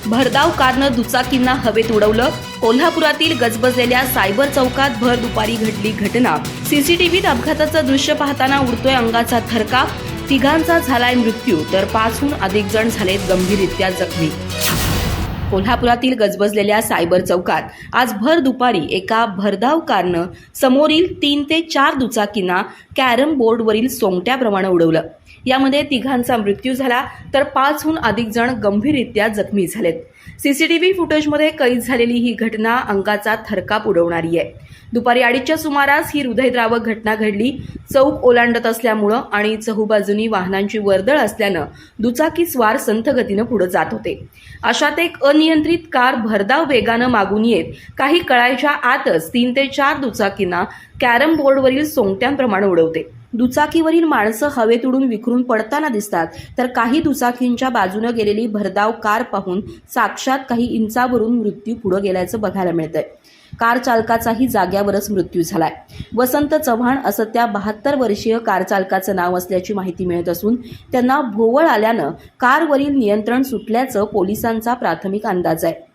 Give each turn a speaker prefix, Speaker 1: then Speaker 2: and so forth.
Speaker 1: भरधाव कारनं दुचाकींना हवेत उडवलं. कोल्हापुरातील गजबजलेल्या सायबर चौकात भर दुपारी घडली घटना. सीसीटीव्हीत अपघाताचं दृश्य पाहताना उडतोय अंगाचा थरकाप. तिघांचा झालाय मृत्यू तर 5हून अधिक जण झालेत गंभीररित्या जखमी. कोल्हापुरातील गजबजलेल्या सायबर चौकात आज भर दुपारी एका भरधाव कारनं समोरील 3 ते 4 दुचाकींना कॅरम बोर्डवरील सोंगट्याप्रमाणे उडवलं. यामध्ये तिघांचा मृत्यू झाला तर 5हून अधिक जण गंभीररित्या जखमी झालेत. सीसीटीव्ही फुटेजमध्ये कैद झालेली ही घटना अंगाचा थरकाप उडवणारी आहे. दुपारी 2:30च्या सुमारास ही हृदयद्रावक घटना घडली. चौक ओलांडत असल्यामुळं आणि चहूबाजूनी वाहनांची वर्दळ असल्यानं दुचाकी स्वार संथ गतीनं पुढे जात होते. अशात एक अनियंत्रित कार भरधाव वेगानं मागून येत काही कळायच्या आतच 3 ते 4 दुचाकींना कॅरम बोर्डवरील सोंगट्यांप्रमाणे उडवते. दुचाकीवरील माणसं हवेत उडून विखरून पडताना दिसतात तर काही दुचाकींच्या बाजूने गेलेली भरधाव कार पाहून साक्षात काही इंचावरून मृत्यू पुढे गेल्याचं बघायला मिळतंय. कार चालकाचाही जाग्यावरच मृत्यू झालाय. वसंत चव्हाण असं त्या 72 वर्षीय कार चालकाचं नाव असल्याची माहिती मिळत असून त्यांना भोवळ आल्यानं कारवरील नियंत्रण सुटल्याचं पोलिसांचा प्राथमिक अंदाज आहे.